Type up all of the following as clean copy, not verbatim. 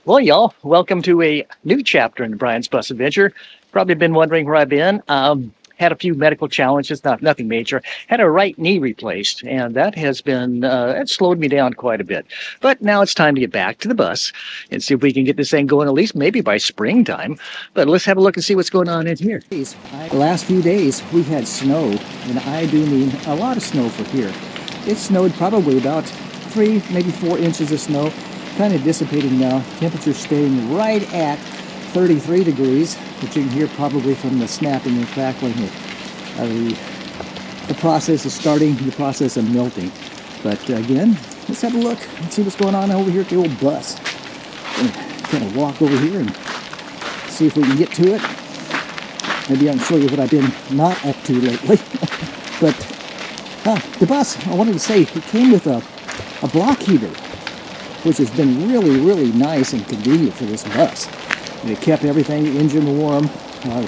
Well, y'all, welcome to a new chapter in Brian's Bus Adventure. Probably been wondering where I've been. Had a few medical challenges, nothing major. Had a right knee replaced, and that has been it slowed me down quite a bit. But now it's time to get back to the bus and see if we can get this thing going at least maybe by springtime. But let's have a look and see what's going on in here. The last few days we had snow, and I do mean a lot of snow for here. It snowed probably about 3, maybe 4 inches of snow. Kind of dissipating now. Temperature staying right at 33 degrees, which you can hear probably from the snapping and crackling. The process is starting, the process of melting. But again, let's have a look and see what's going on over here at the old bus. Kind of walk over here and see if we can get to it. Maybe I can show you what I've been not up to lately. But the bus, I wanted to say, it came with a block heater, which has been really, really nice and convenient for this bus. And it kept everything, the engine warm,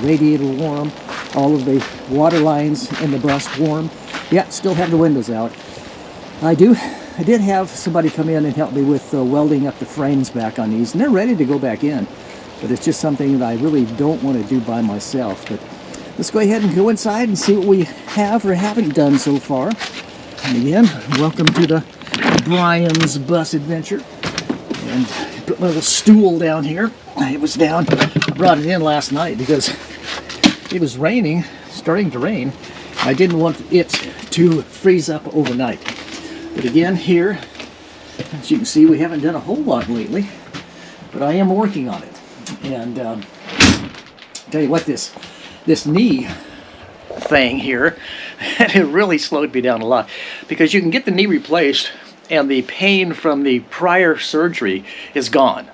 radiator warm, all of the water lines in the bus warm. Yeah, still have the windows out. I did have somebody come in and help me with welding up the frames back on these, and they're ready to go back in. But it's just something that I really don't want to do by myself. But let's go ahead and go inside and see what we have or haven't done so far. And again, welcome to the Brian's Bus Adventure. And put my little stool down here. It was down, brought it in last night because it was raining, starting to rain. I didn't want it to freeze up overnight. But again, here, as you can see, we haven't done a whole lot lately, but I am working on it. And tell you what, this knee thing here, it really slowed me down a lot, because you can get the knee replaced and the pain from the prior surgery is gone.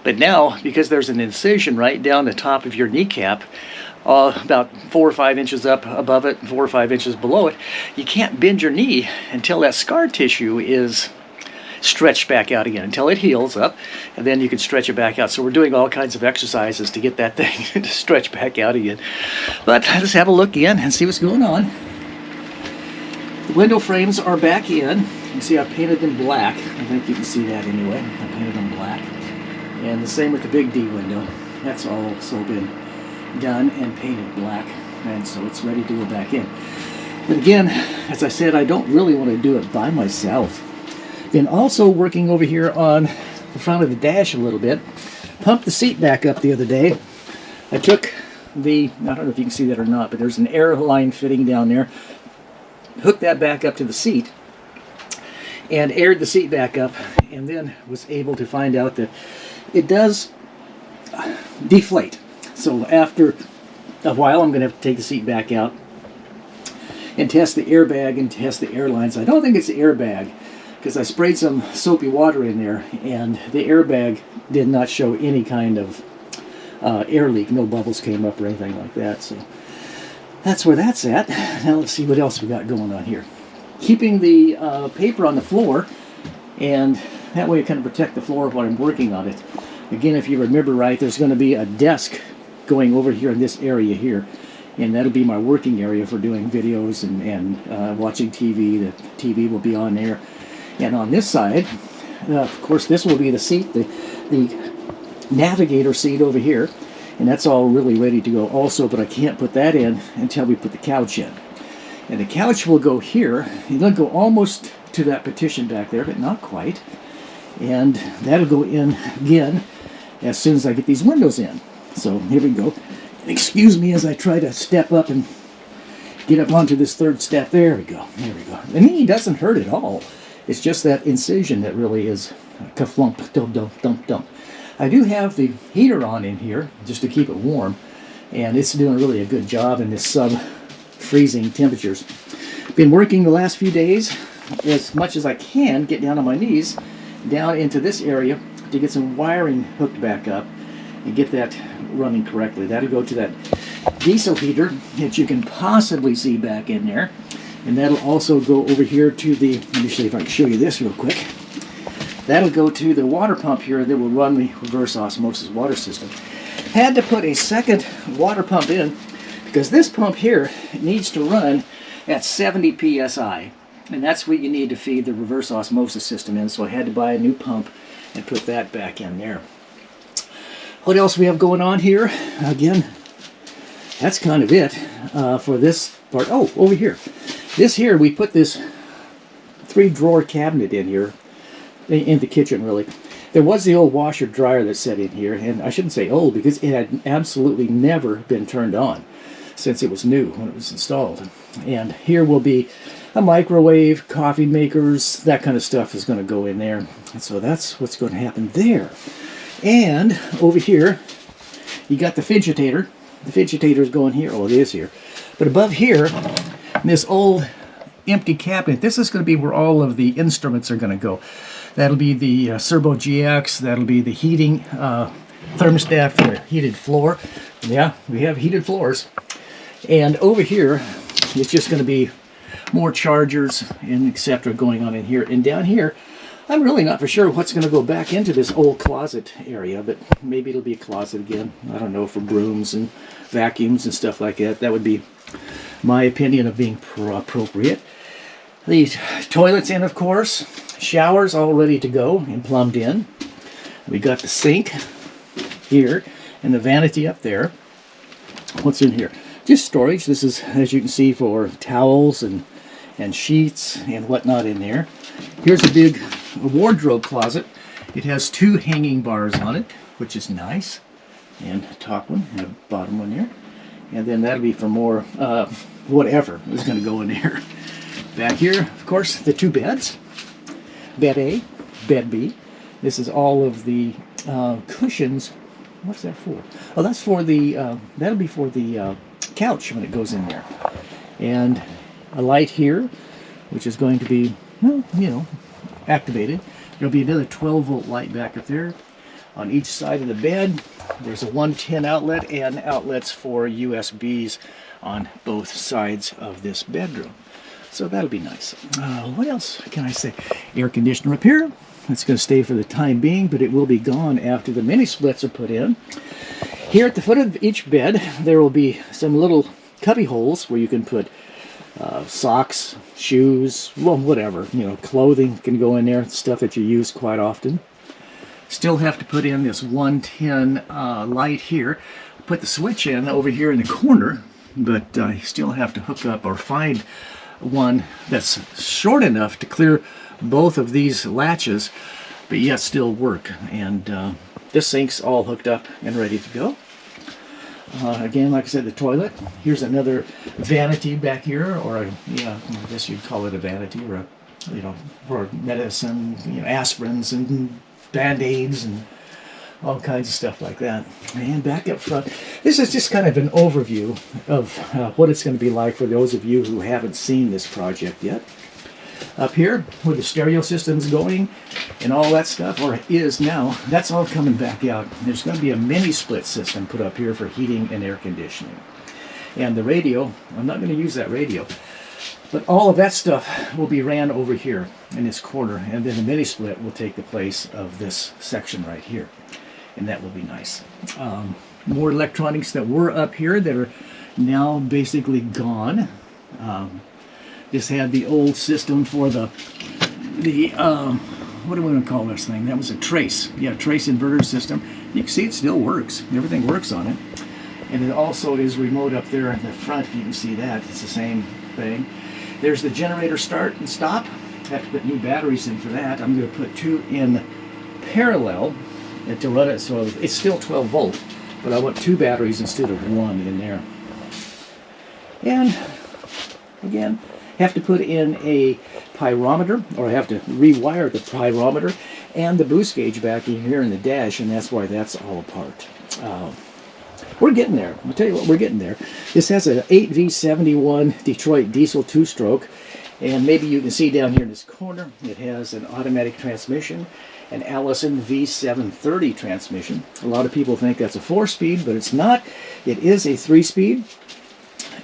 But now, because there's an incision right down the top of your kneecap, about 4 or 5 inches up above it, 4 or 5 inches below it, you can't bend your knee until that scar tissue is stretched back out again, until it heals up, and then you can stretch it back out. So we're doing all kinds of exercises to get that thing to stretch back out again. But let's have a look in and see what's going on. The window frames are back in. You can see I painted them black. I think you can see that anyway. I painted them black. And the same with the big D window. That's also been done and painted black. And so it's ready to go back in. But again, as I said, I don't really want to do it by myself. Been also working over here on the front of the dash a little bit. Pumped the seat back up the other day. I took I don't know if you can see that or not, but there's an air line fitting down there. Hooked that back up to the seat and aired the seat back up, and then was able to find out that it does deflate. So after a while, I'm going to have to take the seat back out and test the airbag and test the air lines. I don't think it's the airbag, because I sprayed some soapy water in there, and the airbag did not show any kind of air leak. No bubbles came up or anything like that. So that's where that's at. Now let's see what else we got going on here. Keeping the paper on the floor, and that way it kind of protect the floor while I'm working on it. Again, if you remember right, there's going to be a desk going over here in this area here, and that'll be my working area for doing videos and watching TV. The TV will be on there. And on this side, of course, this will be the seat, the navigator seat over here, and that's all really ready to go also, but I can't put that in until we put the couch in. And the couch will go here. It'll go almost to that partition back there, but not quite. And that'll go in again as soon as I get these windows in. So here we go. And excuse me as I try to step up and get up onto this third step. There we go. There we go. The knee doesn't hurt at all. It's just that incision that really is ka-flump, dump. I do have the heater on in here just to keep it warm, and it's doing really a good job in this sub-freezing temperatures. Been working the last few days as much as I can, get down on my knees, down into this area to get some wiring hooked back up and get that running correctly. That'll go to that diesel heater that you can possibly see back in there. And that'll also go over here to the, let me see if I can show you this real quick. That'll go to the water pump here that will run the reverse osmosis water system. Had to put a second water pump in because this pump here needs to run at 70 psi. And that's what you need to feed the reverse osmosis system in. So I had to buy a new pump and put that back in there. What else we have going on here? Again, that's kind of it for this part. Oh, over here. This here, we put this 3-drawer cabinet in here, in the kitchen really. There was the old washer dryer that set in here, and I shouldn't say old because it had absolutely never been turned on since it was new when it was installed. And here will be a microwave, coffee makers, that kind of stuff is going to go in there. And so that's what's going to happen there. And over here, you got the fidgetator. The fidgetator is going here. Oh, it is here. But above here, this old empty cabinet, this is going to be where all of the instruments are going to go. That'll be the Serbo GX. That'll be the heating thermostat for the heated floor. Yeah, we have heated floors. And over here, it's just going to be more chargers and etc. going on in here. And down here, I'm really not for sure what's going to go back into this old closet area, but maybe it'll be a closet again. I don't know, for brooms and vacuums and stuff like that. That would be my opinion of being appropriate. The toilets in, of course. Showers all ready to go and plumbed in. We got the sink here and the vanity up there. What's in here? Just storage. This is, as you can see, for towels and sheets and whatnot in there. Here's a big wardrobe closet. It has 2 hanging bars on it, which is nice. And a top one and a bottom one there. And then that'll be for more whatever is going to go in there. Back here, of course, the 2 beds. Bed A, bed B. This is all of the cushions. What's that for? Oh, that's for the, that'll be for the couch when it goes in there. And a light here, which is going to be, well, you know, activated. There'll be another 12-volt light back up there. On each side of the bed, there's a 110 outlet and outlets for USBs on both sides of this bedroom. So that'll be nice. What else can I say? Air conditioner up here. It's going to stay for the time being, but it will be gone after the mini splits are put in. Here at the foot of each bed, there will be some little cubby holes where you can put socks, shoes, well, whatever. You know, clothing can go in there, stuff that you use quite often. Still have to put in this 110 light here. Put the switch in over here in the corner, but I still have to hook up or find one that's short enough to clear both of these latches, but yet still work. And this sink's all hooked up and ready to go. Again, like I said, the toilet. Here's another vanity back here, or a, yeah, I guess you'd call it a vanity, or a, you know, for medicine, you know, aspirins and Band-Aids and all kinds of stuff like that. And back up front, this is just kind of an overview of what it's going to be like for those of you who haven't seen this project yet. Up here, where the stereo system's going and all that stuff, or is now, that's all coming back out. There's going to be a mini split system put up here for heating and air conditioning. And the radio, I'm not going to use that radio, but all of that stuff will be ran over here in this corner, and then the mini split will take the place of this section right here. And that will be nice. More electronics that were up here that are now basically gone. This had the old system for the what do we want to call this thing? That was a trace. Yeah, trace inverter system. You can see it still works. Everything works on it. And it also is remote up there in the front. If you can see that, it's the same thing. There's the generator start and stop. I have to put new batteries in for that. I'm going to put 2 in parallel and to run it, so it's still 12 volt, but I want 2 batteries instead of 1 in there. And again, have to put in a pyrometer, or I have to rewire the pyrometer and the boost gauge back in here in the dash, and that's why that's all apart. We're getting there. I'll tell you what, we're getting there. This has an 8V71 Detroit diesel 2-stroke, and maybe you can see down here in this corner, it has an automatic transmission, an Allison V730 transmission. A lot of people think that's a 4-speed, but it's not. It is a 3-speed,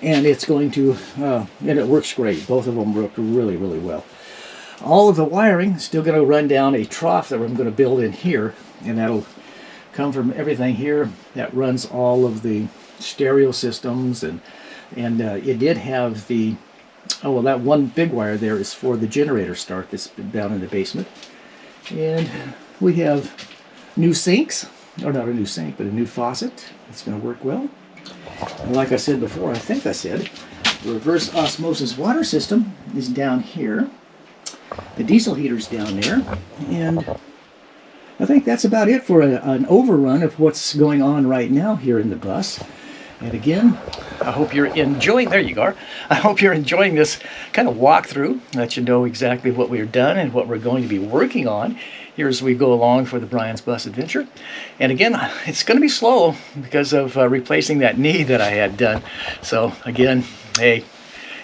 and it's going to, and it works great. Both of them work really, really well. All of the wiring is still going to run down a trough that I'm going to build in here, and that'll come from everything here that runs all of the stereo systems, and it did have the, oh well, that one big wire there is for the generator start that's down in the basement. And we have new sinks or not a new sink, but a new faucet. It's going to work well. And like I said before, I think I said, the reverse osmosis water system is down here. The diesel heater's down there. And I think that's about it for an overrun of what's going on right now here in the bus. And again, I hope you're enjoying, there you are, I hope you're enjoying this kind of walkthrough, let you know exactly what we've done and what we're going to be working on here as we go along for the Brian's Bus Adventure. And again, it's going to be slow because of replacing that knee that I had done. So again, hey,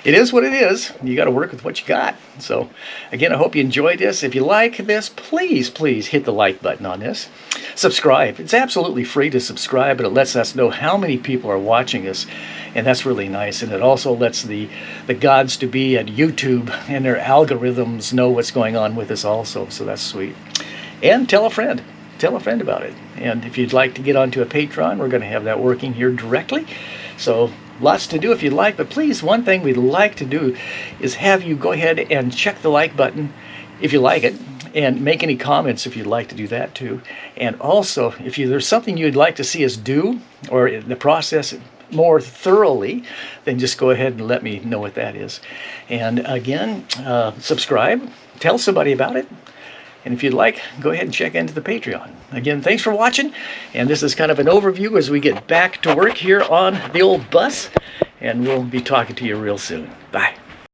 it is what it is. You got to work with what you got. So again, I hope you enjoyed this. If you like this, please hit the like button on this. Subscribe. It's absolutely free to subscribe, but it lets us know how many people are watching us, and that's really nice. And it also lets the gods to be at YouTube and their algorithms know what's going on with us also. So that's sweet. And tell a friend. Tell a friend about it. And if you'd like to get onto a Patreon, we're going to have that working here directly. So lots to do if you'd like, but please, one thing we'd like to do is have you go ahead and check the like button if you like it, and make any comments if you'd like to do that too. And also, if there's something you'd like to see us do, or in the process more thoroughly, then just go ahead and let me know what that is. And again, subscribe, tell somebody about it. And if you'd like, go ahead and check into the Patreon. Again, thanks for watching. And this is kind of an overview as we get back to work here on the old bus. And we'll be talking to you real soon. Bye.